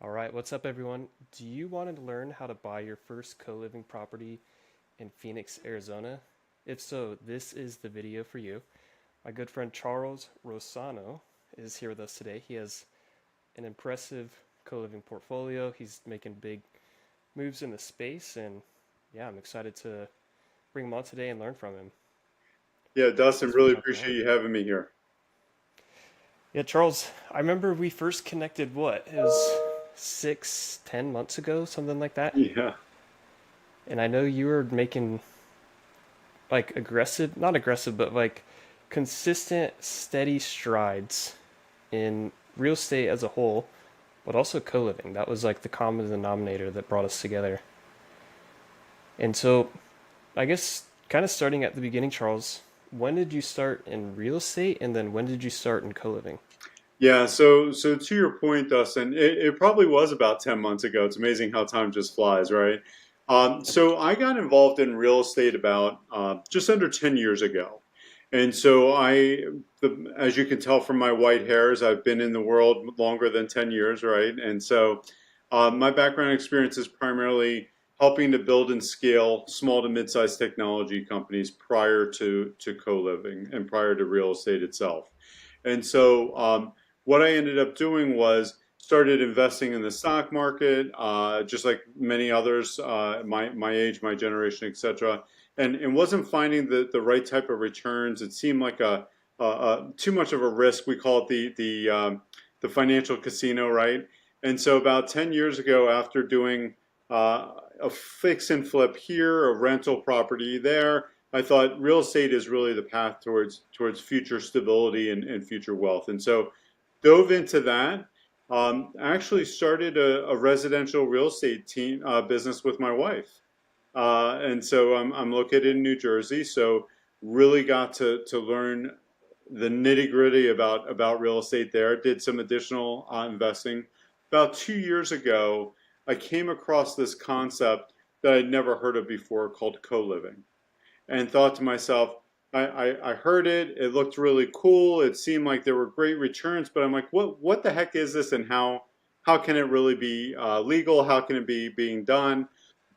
All right, what's up, everyone? Do you want to learn how to buy your first co-living property in Phoenix, Arizona? If so, this is the video for you. My good friend Charles Rousano is here with us today. He has an impressive co-living portfolio. He's making big moves in the space, and yeah, I'm excited to bring him on today and learn from him. Yeah, Dustin, Thanks for really jumping appreciate on. you having me here. Yeah, Charles, I remember we first connected, what? It was 10 months ago, something like that. Yeah. And I know you were making like aggressive, not aggressive, but like consistent, steady strides in real estate as a whole, but also co living. That was like the common denominator that brought us together. And so, I guess kind of starting at the beginning, Charles, when did you start in real estate and then when did you start in co living? So to your point, Dustin, it probably was about 10 months ago. It's amazing how time just flies, right? So I got involved in real estate about just under 10 years ago. And so as you can tell from my white hairs, I've been in the world longer than 10 years, right? And so my background experience is primarily helping to build and scale small to mid-sized technology companies prior to co-living and prior to real estate itself. And so what I ended up doing was started investing in the stock market, just like many others, my age, my generation, etc. And wasn't finding the right type of returns. It seemed like a too much of a risk. We call it the financial casino, right? And so about 10 years ago, after doing a fix and flip here, a rental property there, I thought real estate is really the path towards future stability and future wealth. And so dove into that. Actually started a residential real estate team business with my wife, and so I'm located in New Jersey. So really got to learn the nitty gritty about real estate there. Did some additional investing. About 2 years ago, I came across this concept that I'd never heard of before called co-living and thought to myself, I heard it. It looked really cool. It seemed like there were great returns, but I'm like, what the heck is this, and how can it really be legal? How can it be being done?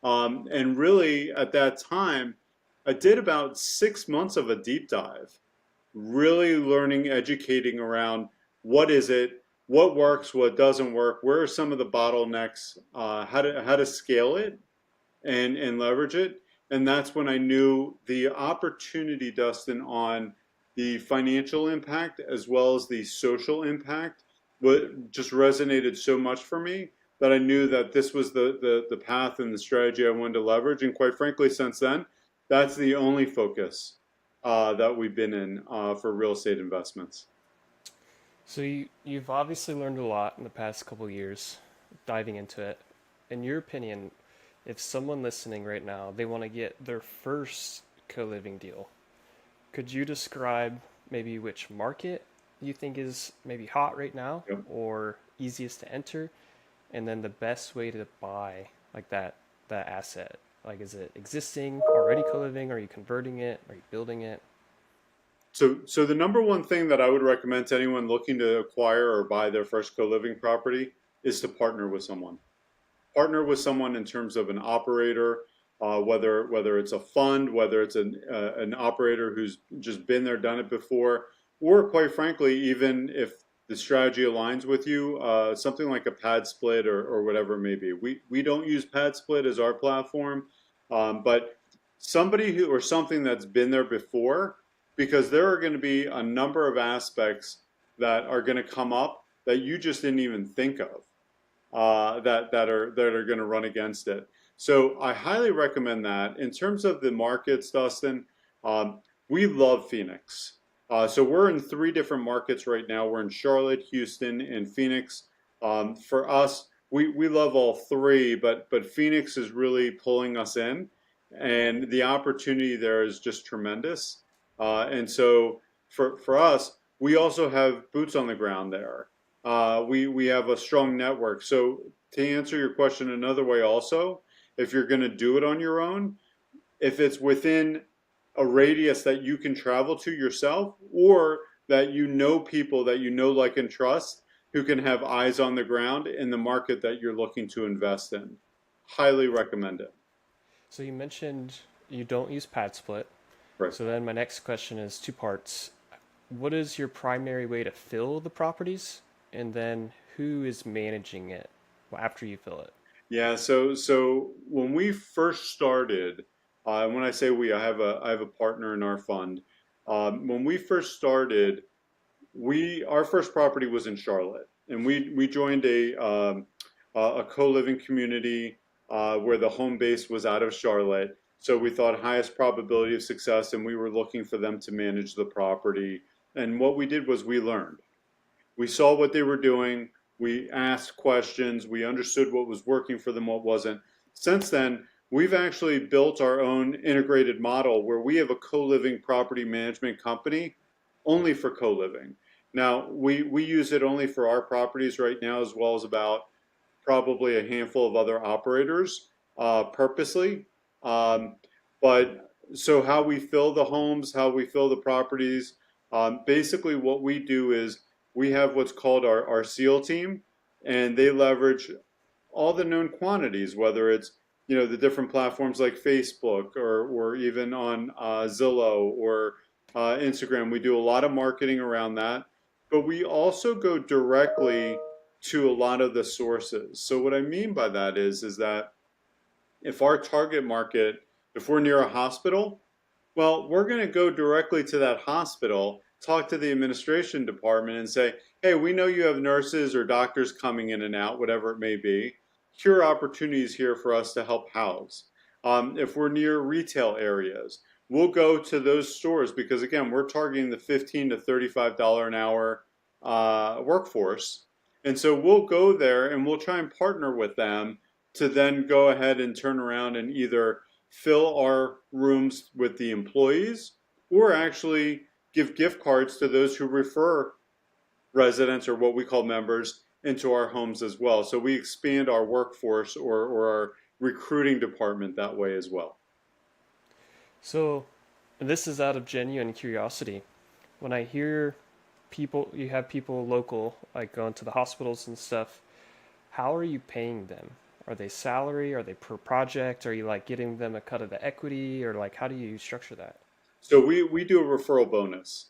And really, at that time, I did about 6 months of a deep dive, really learning, educating around what is it, what works, what doesn't work, where are some of the bottlenecks, how to scale it, and leverage it. And that's when I knew the opportunity, Dustin, on the financial impact as well as the social impact, what just resonated so much for me that I knew that this was the path and the strategy I wanted to leverage. And quite frankly, since then, that's the only focus that we've been in for real estate investments. So you've obviously learned a lot in the past couple of years diving into it. In your opinion, if someone listening right now, they want to get their first co-living deal, could you describe maybe which market you think is maybe hot right now Yep. or easiest to enter, and then the best way to buy like that asset? Like, is it existing, already co-living? Are you converting it? Are you building it? So the number one thing that I would recommend to anyone looking to acquire or buy their first co-living property is to partner with someone. Partner with someone in terms of an operator, whether it's a fund, whether it's an operator who's just been there, done it before, or quite frankly, even if the strategy aligns with you, something like a pad split or whatever it may be. We don't use pad split as our platform, but somebody who or something that's been there before, because there are going to be a number of aspects that are going to come up that you just didn't even think of that are going to run against it. So I highly recommend that. In terms of the markets, Dustin, we love Phoenix. So we're in three different markets right now. We're in Charlotte, Houston, and Phoenix. For us, we love all three, but Phoenix is really pulling us in, and the opportunity there is just tremendous. And so for us, we also have boots on the ground there. We have a strong network. So to answer your question another way, also, if you're going to do it on your own, if it's within a radius that you can travel to yourself, or that you know people that you know, like, and trust, who can have eyes on the ground in the market that you're looking to invest in. Highly recommend it. So you mentioned you don't use pad split. Right. So then my next question is two parts. What is your primary way to fill the properties? And then who is managing it after you fill it? Yeah, so when we first started, when I say we, I have a partner in our fund. When we first started, we our first property was in Charlotte, and we joined a co-living community where the home base was out of Charlotte. So we thought highest probability of success, and we were looking for them to manage the property. And what we did was we learned. We saw what they were doing. We asked questions. We understood what was working for them, what wasn't. Since then, we've actually built our own integrated model where we have a co-living property management company only for co-living. Now, we use it only for our properties right now, as well as about probably a handful of other operators purposely. Um, but so how we fill the homes, how we fill the properties, basically what we do is we have what's called our SEAL team, and they leverage all the known quantities, whether it's the different platforms like Facebook or even on Zillow or Instagram. We do a lot of marketing around that, but we also go directly to a lot of the sources. So what I mean by that is that if our target market, if we're near a hospital, well, we're going to go directly to that hospital, talk to the administration department, and say, hey, we know you have nurses or doctors coming in and out, whatever it may be. Here are opportunities here for us to help house. If we're near retail areas, we'll go to those stores because, again, we're targeting the $15 to $35 an hour workforce. And so we'll go there and we'll try and partner with them to then go ahead and turn around and either fill our rooms with the employees or actually give gift cards to those who refer residents or what we call members into our homes as well. So we expand our workforce or our recruiting department that way as well. So this is out of genuine curiosity. When I hear people, you have people local, like going to the hospitals and stuff, how are you paying them? Are they salary? Are they per project? Are you like getting them a cut of the equity? Or like how do you structure that? So we do a referral bonus.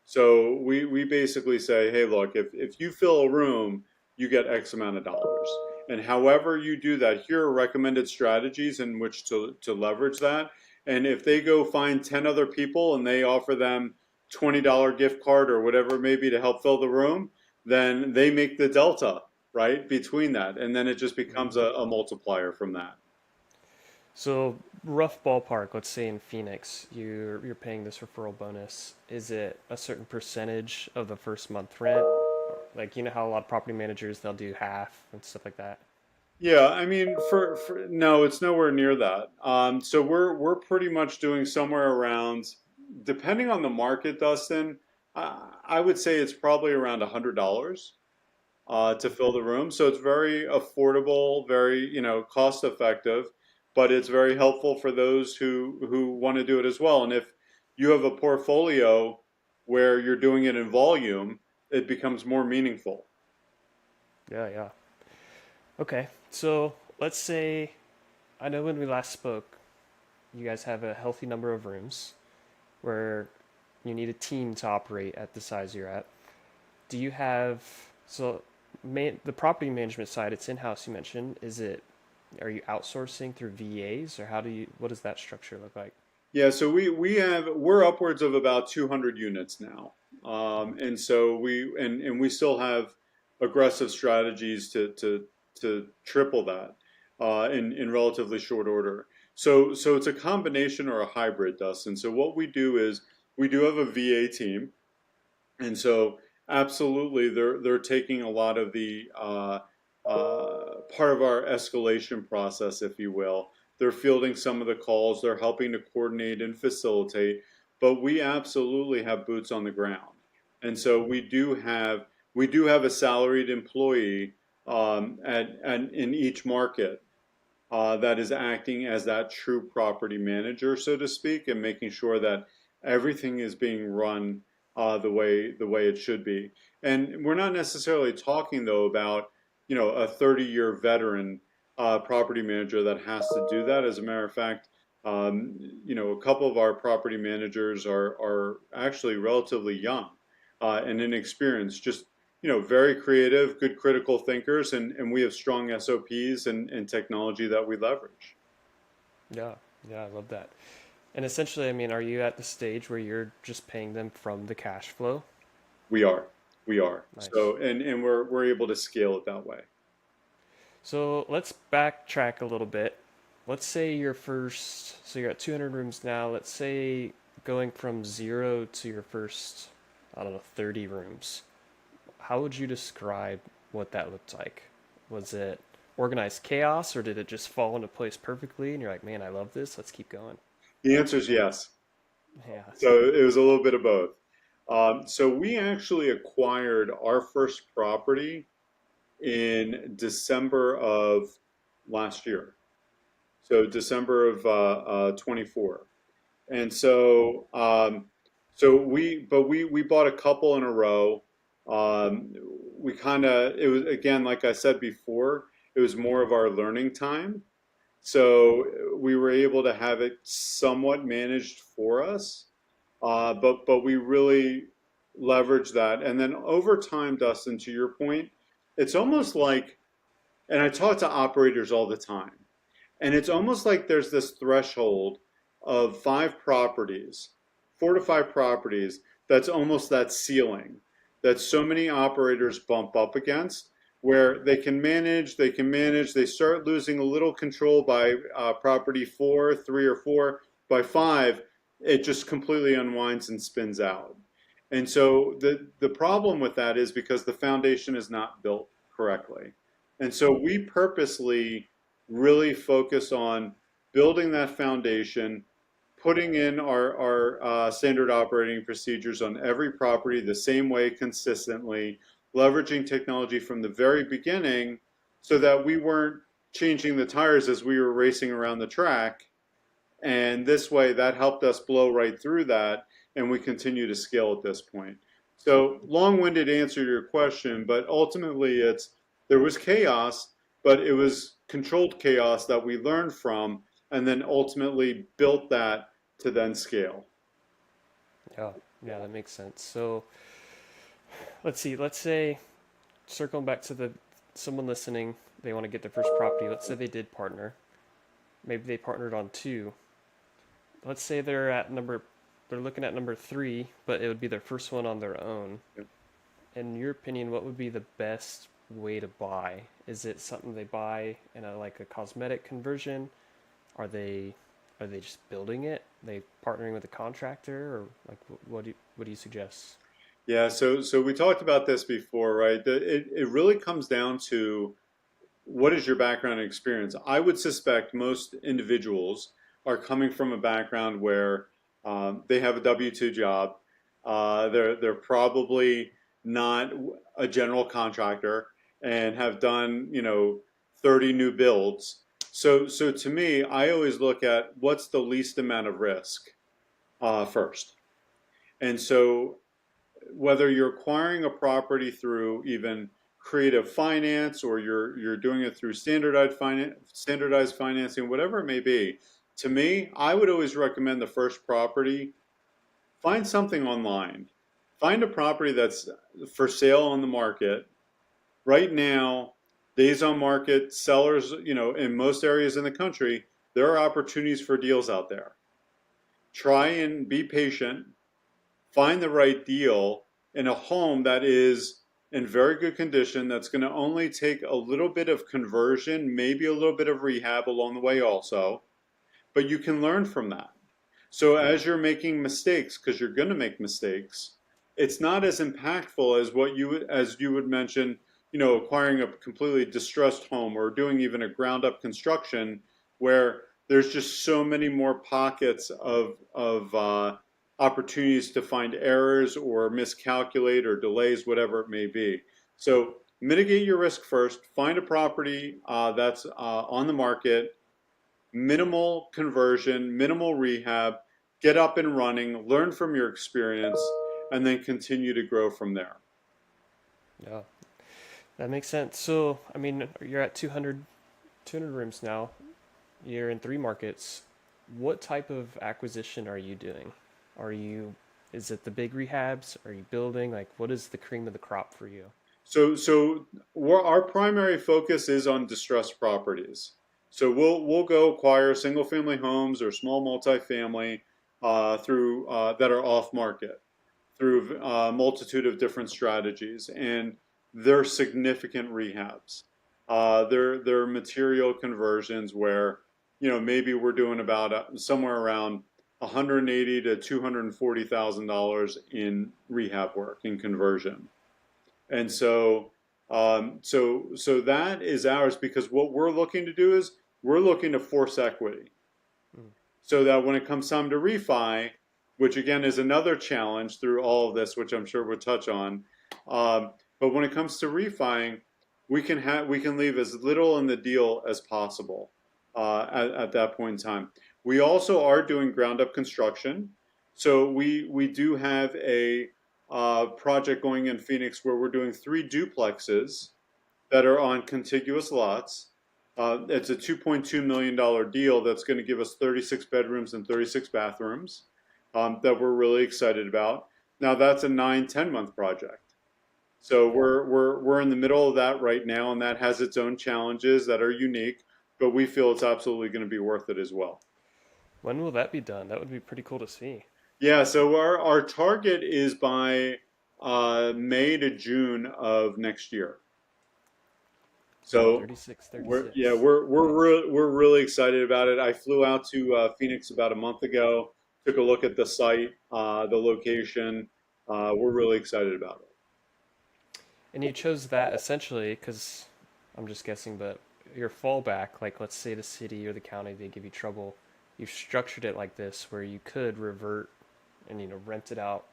So we basically say, hey, look, if you fill a room, you get X amount of dollars. And however you do that, here are recommended strategies in which to leverage that. And if they go find 10 other people and they offer them $20 gift card or whatever it may be to help fill the room, then they make the delta, right, between that. And then it just becomes Mm. a multiplier from that. So rough ballpark, let's say in Phoenix, you're paying this referral bonus. Is it a certain percentage of the first month rent? Like you know how a lot of property managers they'll do half and stuff like that. Yeah, I mean, for no, it's nowhere near that. So we're pretty much doing somewhere around, depending on the market, Dustin. I would say it's probably around $100 to fill the room. So it's very affordable, very cost effective, but it's very helpful for those who want to do it as well. And if you have a portfolio where you're doing it in volume, it becomes more meaningful. Yeah, yeah. Okay, so let's say I know when we last spoke, you guys have a healthy number of rooms where you need a team to operate at the size you're at. Do you have so the property management side? It's in house. You mentioned. Is it? Are you outsourcing through VAs or how do you? What does that structure look like? Yeah, so we're upwards of about 200 units now, and so and we still have aggressive strategies to triple that in relatively short order. So it's a combination or a hybrid, Dustin. So what we do is we do have a VA team, and so absolutely they're taking a lot of the part of our escalation process, if you will. They're fielding some of the calls, they're helping to coordinate and facilitate, but we absolutely have boots on the ground. And so we do have a salaried employee at in each market that is acting as that true property manager, so to speak, and making sure that everything is being run the way it should be. And we're not necessarily talking though about a 30-year veteran property manager that has to do that. As a matter of fact, a couple of our property managers are actually relatively young and inexperienced, just very creative, good critical thinkers, and we have strong SOPs and technology that we leverage. Yeah, yeah, I love that. And essentially, I mean, are you at the stage where you're just paying them from the cash flow? We are, we are. Nice. So and we're able to scale it that way. So let's backtrack a little bit. Let's say your first, so you're at 200 rooms now. Let's say going from zero to your first, I don't know, 30 rooms. How would you describe what that looked like? Was it organized chaos or did it just fall into place perfectly and you're like, man, I love this. Let's keep going. The answer is yes. Yeah. So it was a little bit of both. So we actually acquired our first property in December of last year. So December of 24. And so we bought a couple in a row. We kind of, it was, again, like I said before, it was more of our learning time. So we were able to have it somewhat managed for us, but we really leveraged that. And then over time, Dustin, to your point, it's almost like, and I talk to operators all the time, and it's almost like there's this threshold of 5 properties, 4 to 5 properties, that's almost that ceiling that so many operators bump up against, where they can manage, they start losing a little control by property 4, 3 or 4. By 5, it just completely unwinds and spins out. And so the problem with that is because the foundation is not built correctly. And so we purposely really focus on building that foundation, putting in our standard operating procedures on every property the same way consistently, leveraging technology from the very beginning so that we weren't changing the tires as we were racing around the track. And this way, that helped us blow right through that, and we continue to scale at this point. So, long-winded answer to your question, but ultimately, there was chaos, but it was controlled chaos that we learned from, and then ultimately built that to then scale. Yeah. Yeah, that makes sense. So let's see. Let's say circling back to the someone listening, they want to get their first property. Let's say they did partner. Maybe they partnered on two. Let's say they're looking at number three, but it would be their first one on their own. In your opinion, what would be the best way to buy? Is it something they buy in a like a cosmetic conversion? Are they are they just building it? Are they partnering with a contractor, or like what do you suggest? Yeah, so we talked about this before, right? It really comes down to what is your background and experience. I would suspect most individuals are coming from a background where they have a W-2 job. They're probably not a general contractor and have done 30 new builds. So to me, I always look at what's the least amount of risk first. And so whether you're acquiring a property through even creative finance or you're doing it through standardized financing, whatever it may be, to me, I would always recommend the first property. Find something online. Find a property that's for sale on the market right now. Days on market, sellers, in most areas in the country, there are opportunities for deals out there. Try and be patient, find the right deal in a home that is in very good condition, that's going to only take a little bit of conversion, maybe a little bit of rehab along the way also, but you can learn from that. So as you're making mistakes, because you're going to make mistakes, it's not as impactful as what you would mention, acquiring a completely distressed home or doing even a ground up construction where there's just so many more pockets of opportunities to find errors or miscalculate or delays, whatever it may be. So mitigate your risk first. Find a property that's on the market, minimal conversion, minimal rehab, get up and running, learn from your experience, and then continue to grow from there. Yeah, that makes sense. So, I mean, you're at 200 rooms now. You're in three markets. What type of acquisition are you doing? Are you, is it the big rehabs? Are you building? Like, what is the cream of the crop for you? Our primary focus is on distressed properties. So we'll go acquire single family homes or small multifamily through that are off market through a multitude of different strategies, and they're significant rehabs. They're material conversions where maybe we're doing about somewhere around 180 to $240,000 in rehab work in conversion. And so that is ours because what we're looking to do is we're looking to force equity Mm. so that when it comes time to refi, which again is another challenge through all of this, which I'm sure we'll touch on. But when it comes to refining, we can leave as little in the deal as possible at that point in time. We also are doing ground up construction, so we do have a project going in Phoenix where we're doing three duplexes that are on contiguous lots. It's a $2.2 million deal that's going to give us 36 bedrooms and 36 bathrooms that we're really excited about. Now that's a 9-10 month project. So Yeah. we're in the middle of that right now, and that has its own challenges that are unique, but we feel it's absolutely going to be worth it as well. When will that be done? That would be pretty cool to see. Yeah, so our target is by May to June of next year. So 36, we're yeah 36. Nice. we're really excited about it. I flew out to Phoenix about a month ago, took a look at the site, the location. We're really excited about it. And you chose that essentially because I'm just guessing, but your fallback, like let's say the city or the county, they give you trouble. You've structured it like this where you could revert and rent it out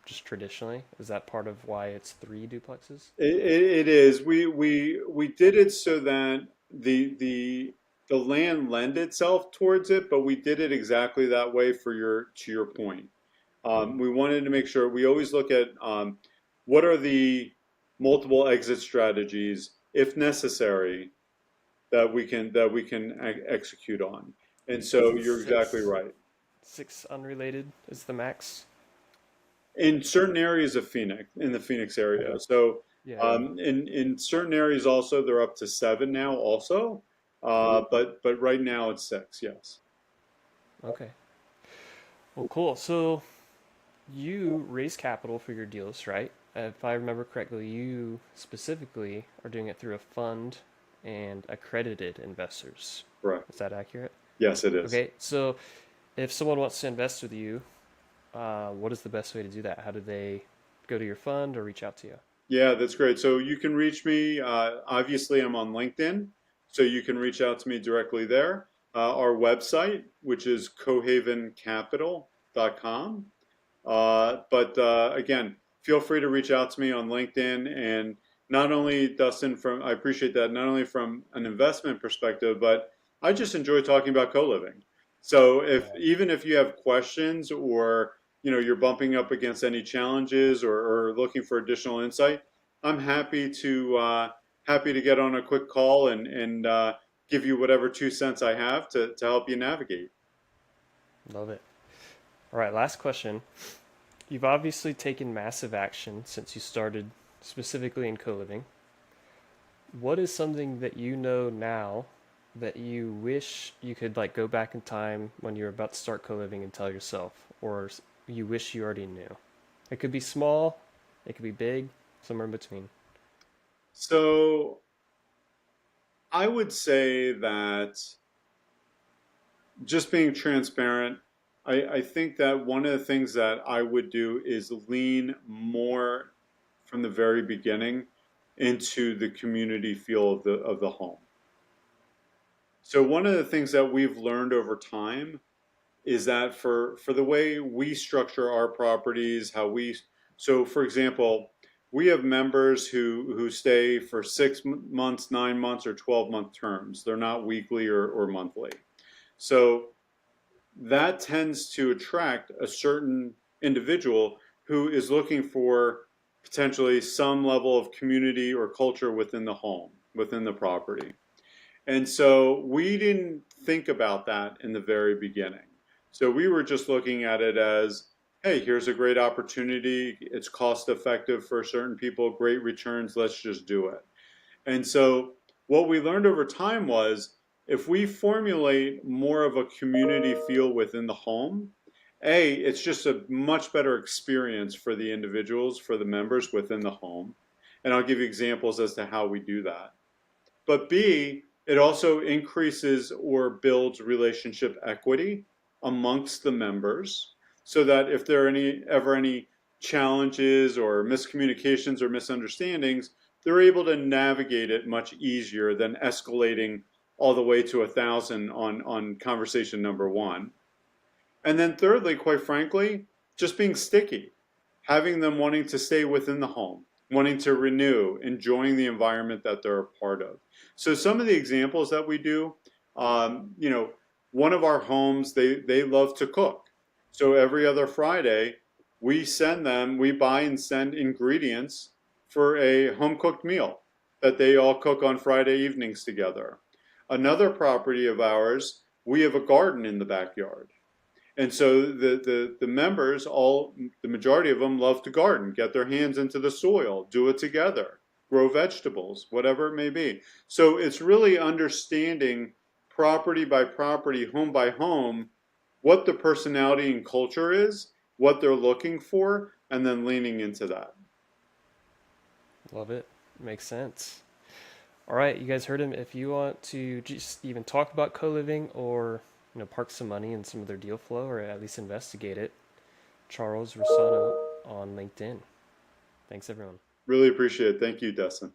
just traditionally. Is that part of why it's three duplexes? It is. We did it so that the land lend itself towards it, but we did it exactly that way for your to your point. Hmm. We wanted to make sure we always look at what are the multiple exit strategies, if necessary, that we can execute on. And Is so it you're exactly six? right. Six unrelated is the max? In certain areas of Phoenix, in the Phoenix Okay. area. So Yeah, yeah. in certain areas also they're up to seven now also, but right now it's six. Yes, Okay. Well, cool. So you raise capital for your deals, right? If I remember correctly, you specifically are doing it through a fund and accredited investors. correct. Is that accurate? Yes, it is. Okay, so if someone wants to invest with you, what is the best way to do that? How do they go to your fund or reach out to you? Yeah, that's great. So you can reach me. Obviously, I'm on LinkedIn, so you can reach out to me directly there. Our website, which is cohavencapital.com. But again, feel free to reach out to me on LinkedIn. And not only, Dustin, I appreciate that, not only from an investment perspective, but I just enjoy talking about co-living. So Yeah. even if you have questions or you're bumping up against any challenges or looking for additional insight, I'm happy to get on a quick call and give you whatever 2 cents I have to help you navigate. Love it. All right, last question. You've obviously taken massive action since you started specifically in co-living. What is something that you know now that you wish you could like go back in time when you're about to start co-living and tell yourself, or you wish you already knew? It could be small, it could be big, somewhere in between. So I would say that just being transparent, I think that one of the things that I would do is lean more from the very beginning into the community feel of the home. So one of the things that we've learned over time is that for the way we structure our properties, so for example, we have members who stay for 6 months, 9 months, or 12-month terms. They're not weekly or monthly. So that tends to attract a certain individual who is looking for potentially some level of community or culture within the home, within the property. And so we didn't think about that in the very beginning. So we were just looking at it as, hey, here's a great opportunity. It's cost effective for certain people, great returns. Let's just do it. And so what we learned over time was if we formulate more of a community feel within the home, A, it's just a much better experience for the individuals, for the members within the home. And I'll give you examples as to how we do that. But B, it also increases or builds relationship equity amongst the members so that if there are any challenges or miscommunications or misunderstandings, they're able to navigate it much easier than escalating all the way to 1,000 on conversation number one. And then thirdly, quite frankly, just being sticky, having them wanting to stay within the home, wanting to renew, enjoying the environment that they're a part of. So some of the examples that we do, you know, one of our homes, they love to cook. So every other Friday, we buy and send ingredients for a home cooked meal that they all cook on Friday evenings together. Another property of ours, we have a garden in the backyard. And so the members, the majority of them love to garden, get their hands into the soil, do it together, grow vegetables, whatever it may be. So it's really understanding property by property, home by home, what the personality and culture is, what they're looking for, and then leaning into that. Love it. Makes sense. All right, you guys heard him. If you want to just even talk about co-living or park some money in some of their deal flow or at least investigate it, Charles Rousano on LinkedIn. Thanks, everyone. Really appreciate it. Thank you, Dustin.